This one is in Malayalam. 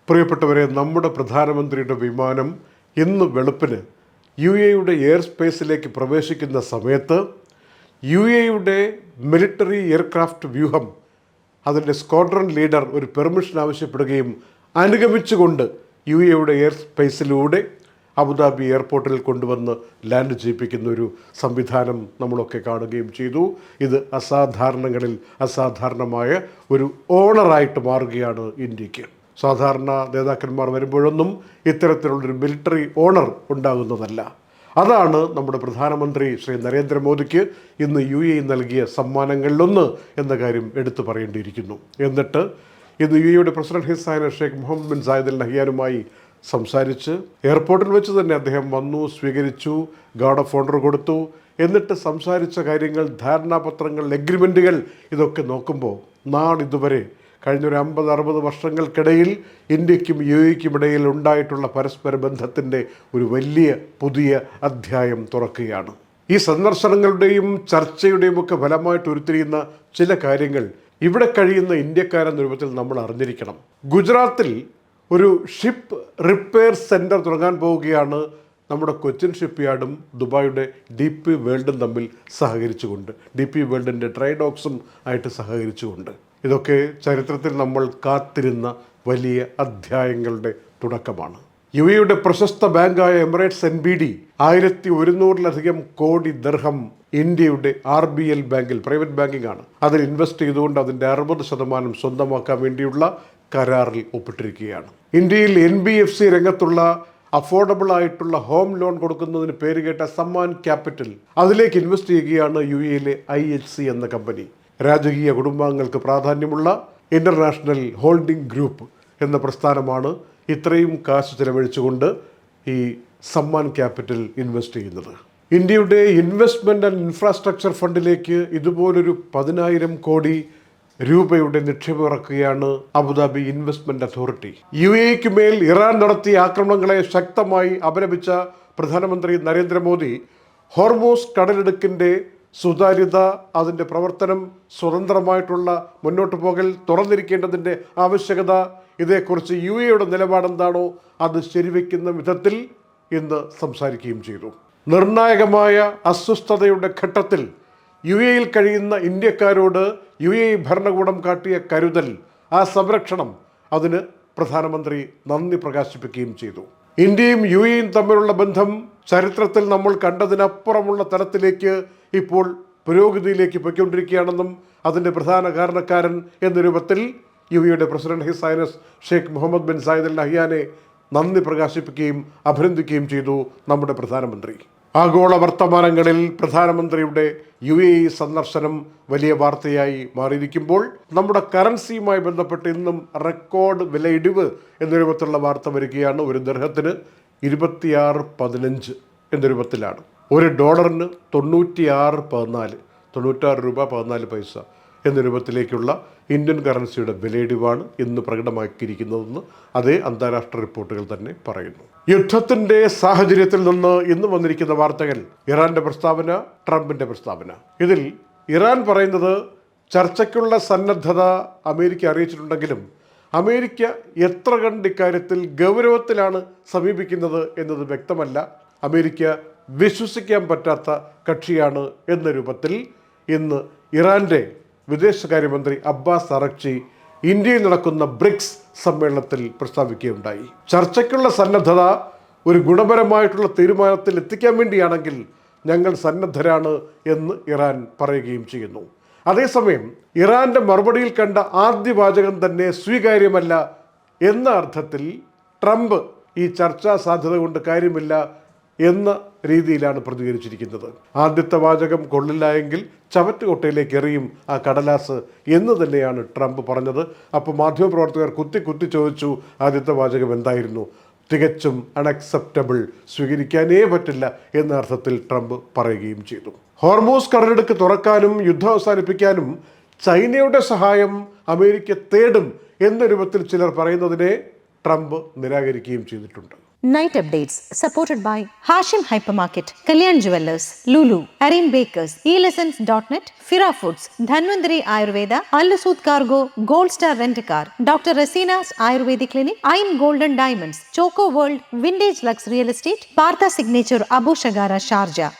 പ്രിയപ്പെട്ടവരെ, നമ്മുടെ പ്രധാനമന്ത്രിയുടെ വിമാനം ഇന്ന് വെളുപ്പിന് UAE എയർ സ്പേസിലേക്ക് പ്രവേശിക്കുന്ന സമയത്ത് UAE മിലിറ്ററി എയർക്രാഫ്റ്റ് വ്യൂഹം അതിൻ്റെ സ്ക്വാഡ്രൺ ലീഡർ ഒരു പെർമിഷൻ ആവശ്യപ്പെടുകയും അനുഗമിച്ചുകൊണ്ട് UAE എയർ സ്പേസിലൂടെ അബുദാബി എയർപോർട്ടിൽ കൊണ്ടുവന്ന് ലാൻഡ് ചെയ്യിപ്പിക്കുന്ന ഒരു സംവിധാനം നമ്മളൊക്കെ കാണുകയും ചെയ്തു. ഇത് അസാധാരണങ്ങളിൽ അസാധാരണമായ ഒരു ഓണറായിട്ട് മാറുകയാണ് ഇന്ത്യക്ക്. സാധാരണ നേതാക്കന്മാർ വരുമ്പോഴൊന്നും ഇത്തരത്തിലുള്ളൊരു മിലിറ്ററി ഓണർ ഉണ്ടാകുന്നതല്ല. അതാണ് നമ്മുടെ പ്രധാനമന്ത്രി ശ്രീ നരേന്ദ്രമോദിക്ക് ഇന്ന് UAE നൽകിയ സമ്മാനങ്ങളിലൊന്ന് എന്ന കാര്യം എടുത്തു പറയേണ്ടിയിരിക്കുന്നു. എന്നിട്ട് ഇന്ന് UAE president his highness Sheikh Mohammed bin Zayed Al നഹ്യാനുമായി സംസാരിച്ച് എയർപോർട്ടിൽ വെച്ച് തന്നെ അദ്ദേഹം വന്നു, സ്വീകരിച്ചു, ഗാർഡ് ഓഫ് ഓണർ കൊടുത്തു. എന്നിട്ട് സംസാരിച്ച കാര്യങ്ങൾ, ധാരണാപത്രങ്ങൾ, എഗ്രിമെൻറ്റുകൾ ഇതൊക്കെ നോക്കുമ്പോൾ നാളിതുവരെ കഴിഞ്ഞൊരു 50-60 വർഷങ്ങൾക്കിടയിൽ ഇന്ത്യക്കും UAEക്കും ഇടയിൽ ഉണ്ടായിട്ടുള്ള പരസ്പര ബന്ധത്തിൻ്റെ ഒരു വലിയ പുതിയ അധ്യായം തുറക്കുകയാണ്. ഈ സന്ദർശനങ്ങളുടെയും ചർച്ചയുടെയും ഒക്കെ ഫലമായിട്ട് ഉരുത്തിരിയുന്ന ചില കാര്യങ്ങൾ ഇവിടെ കഴിയുന്ന ഇന്ത്യക്കാരെന്ന രൂപത്തിൽ നമ്മൾ അറിഞ്ഞിരിക്കണം. ഗുജറാത്തിൽ ഒരു ഷിപ്പ് റിപ്പയർ സെൻറ്റർ തുടങ്ങാൻ പോവുകയാണ് നമ്മുടെ കൊച്ചിൻ ഷിപ്പ് യാർഡും ദുബായിയുടെ DP വേൾഡും തമ്മിൽ സഹകരിച്ചുകൊണ്ട്, DP വേൾഡിൻ്റെ ട്രൈഡോക്സും ആയിട്ട് സഹകരിച്ചുകൊണ്ട്. ഇതൊക്കെ ചരിത്രത്തിൽ നമ്മൾ കാത്തിരുന്ന വലിയ അധ്യായങ്ങളുടെ തുടക്കമാണ്. UAE പ്രശസ്ത ബാങ്കായ എമിറേറ്റ്സ് NBD 1100-ലധികം കോടി ദിർഹം ഇന്ത്യയുടെ RBL ബാങ്കിൽ, പ്രൈവറ്റ് ബാങ്കിംഗ് ആണ്, അതിൽ ഇൻവെസ്റ്റ് ചെയ്തുകൊണ്ട് അതിൻ്റെ 60% സ്വന്തമാക്കാൻ വേണ്ടിയുള്ള കരാറിൽ ഒപ്പിട്ടിരിക്കുകയാണ്. ഇന്ത്യയിൽ NBFC രംഗത്തുള്ള അഫോർഡബിൾ ആയിട്ടുള്ള ഹോം ലോൺ കൊടുക്കുന്നതിന് പേരുകേട്ട സമ്മാൻ ക്യാപിറ്റൽ അതിലേക്ക് ഇൻവെസ്റ്റ് ചെയ്യുകയാണ് UAE IHC എന്ന കമ്പനി. രാജകീയ കുടുംബാംഗങ്ങൾക്ക് പ്രാധാന്യമുള്ള ഇൻ്റർനാഷണൽ ഹോൾഡിംഗ് ഗ്രൂപ്പ് എന്ന പ്രസ്ഥാനമാണ് ഇത്രയും കാശ് ചെലവഴിച്ചുകൊണ്ട് ഈ സമ്മാൻ ക്യാപിറ്റൽ ഇൻവെസ്റ്റ് ചെയ്യുന്നത്. ഇന്ത്യയുടെ ഇൻവെസ്റ്റ്മെൻറ്റ് ആൻഡ് ഇൻഫ്രാസ്ട്രക്ചർ ഫണ്ടിലേക്ക് ഇതുപോലൊരു 10,000 കോടി രൂപയുടെ നിക്ഷേപം ഇറക്കുകയാണ് അബുദാബി ഇൻവെസ്റ്റ്മെൻറ്റ് അതോറിറ്റി. UAEക്ക് മേൽ ഇറാൻ നടത്തിയ ആക്രമണങ്ങളെ ശക്തമായി അപലപിച്ച പ്രധാനമന്ത്രി നരേന്ദ്രമോദി ഹോർമൂസ് കടലിടുക്കിൻ്റെ സുതാര്യത, അതിൻ്റെ പ്രവർത്തനം, സ്വതന്ത്രമായിട്ടുള്ള മുന്നോട്ട് പോകൽ, തുറന്നിരിക്കേണ്ടതിൻ്റെ ആവശ്യകത, ഇതേക്കുറിച്ച് UAEയുടെ നിലപാടെന്താണോ അത് ശരിവെക്കുന്ന വിധത്തിൽ ഇന്ന് സംസാരിക്കുകയും ചെയ്തു. നിർണായകമായ അസ്വസ്ഥതയുടെ ഘട്ടത്തിൽ UAEയിൽ കഴിയുന്ന ഇന്ത്യക്കാരോട് UAE ഭരണകൂടം കാട്ടിയ കരുതൽ, ആ സംരക്ഷണം, അതിന് പ്രധാനമന്ത്രി നന്ദി പ്രകാശിപ്പിക്കുകയും ചെയ്തു. ഇന്ത്യയും UAEയും തമ്മിലുള്ള ബന്ധം ചരിത്രത്തിൽ നമ്മൾ കണ്ടതിനപ്പുറമുള്ള തലത്തിലേക്ക് ഇപ്പോൾ പുരോഗതിയിലേക്ക് പോയിക്കൊണ്ടിരിക്കുകയാണെന്നും അതിൻ്റെ പ്രധാന കാരണക്കാരൻ എന്ന രൂപത്തിൽ UAE president his highness Sheikh Mohammed bin Zayed Al നഹ്യാനെ നന്ദി പ്രകാശിപ്പിക്കുകയും അഭിനന്ദിക്കുകയും ചെയ്തു നമ്മുടെ പ്രധാനമന്ത്രി. ആഗോള വർത്തമാനങ്ങളിൽ പ്രധാനമന്ത്രിയുടെ UAE സന്ദർശനം വലിയ വാർത്തയായി മാറിയിരിക്കുമ്പോൾ നമ്മുടെ കറൻസിയുമായി ബന്ധപ്പെട്ട് ഇന്നും റെക്കോർഡ് വില ഇടിവ് എന്ന രൂപത്തിലുള്ള വാർത്ത വരികയാണ്. ഒരു ദിർഹത്തിന് 26.15 എന്ന രൂപത്തിലാണ്. ഒരു ഡോളറിന് 96 രൂപ 14 പൈസ എന്ന രൂപത്തിലേക്കുള്ള ഇന്ത്യൻ കറൻസിയുടെ വിലയിടിവാണ് ഇന്ന് പ്രകടമാക്കിയിരിക്കുന്നതെന്ന് അതേ അന്താരാഷ്ട്ര റിപ്പോർട്ടുകൾ തന്നെ പറയുന്നു. യുദ്ധത്തിൻ്റെ സാഹചര്യത്തിൽ നിന്ന് ഇന്ന് വന്നിരിക്കുന്ന വാർത്തകൾ: ഇറാൻ്റെ പ്രസ്താവന, ട്രംപിൻ്റെ പ്രസ്താവന. ഇതിൽ ഇറാൻ പറയുന്നത് ചർച്ചയ്ക്കുള്ള സന്നദ്ധത അമേരിക്ക അറിയിച്ചിട്ടുണ്ടെങ്കിലും അമേരിക്ക എത്ര കണ്ട് ഇക്കാര്യത്തിൽ ഗൗരവത്തിലാണ് സമീപിക്കുന്നത് എന്നത് വ്യക്തമല്ല. അമേരിക്ക വിശ്വസിക്കാൻ പറ്റാത്ത കക്ഷിയാണ് എന്ന രൂപത്തിൽ ഇന്ന് ഇറാൻ്റെ വിദേശകാര്യമന്ത്രി അബ്ബാസ് അറക്ചി ഇന്ത്യയിൽ നടക്കുന്ന ബ്രിക്സ് സമ്മേളനത്തിൽ പ്രസ്താവിക്കുകയുണ്ടായി. ചർച്ചയ്ക്കുള്ള സന്നദ്ധത ഒരു ഗുണപരമായിട്ടുള്ള തീരുമാനത്തിൽ എത്തിക്കാൻ വേണ്ടിയാണെങ്കിൽ ഞങ്ങൾ സന്നദ്ധരാണ് എന്ന് ഇറാൻ പറയുകയും ചെയ്യുന്നു. അതേസമയം ഇറാൻ്റെ മറുപടിയിൽ കണ്ട ആദ്യ വാചകം തന്നെ സ്വീകാര്യമല്ല എന്ന അർത്ഥത്തിൽ ട്രംപ് ഈ ചർച്ചാ സാധ്യത കൊണ്ട് കാര്യമില്ല എന്ന രീതിയിലാണ് പ്രതികരിച്ചിരിക്കുന്നത്. ആദ്യത്തെ വാചകം കൊള്ളില്ല എങ്കിൽ ചവറ്റുകൊട്ടയിലേക്ക് എറിയും ആ കടലാസ് എന്ന് തന്നെയാണ് ട്രംപ് പറഞ്ഞത്. അപ്പോൾ മാധ്യമപ്രവർത്തകർ കുത്തി ചോദിച്ചു, ആദ്യത്തെ വാചകം എന്തായിരുന്നു? തികച്ചും അൺഅക്സെപ്റ്റബിൾ, സ്വീകരിക്കാനേ പറ്റില്ല എന്ന അർത്ഥത്തിൽ ട്രംപ് പറയുകയും ചെയ്തു. ഹോർമൂസ് കടലിടുക്ക് തുറക്കാനും യുദ്ധം അവസാനിപ്പിക്കാനും ചൈനയുടെ സഹായം അമേരിക്ക തേടും എന്ന രൂപത്തിൽ ചിലർ പറയുന്നതിനെ ട്രംപ് നിരാകരിക്കുകയും ചെയ്തിട്ടുണ്ട്. Night updates supported by Hashim Hypermarket, Kalyan Jewelers, Lulu, Arim Bakers, eLessons.net, Fira Foods, Dhanvantari Ayurveda, Al-Sud Cargo, Gold Star Rent-A-Car, Dr. Rasina's Ayurvedic Clinic, Ain Golden Diamonds, Choco World, Vintage Lux Real Estate, Partha Signature Abu Shagara Sharjah.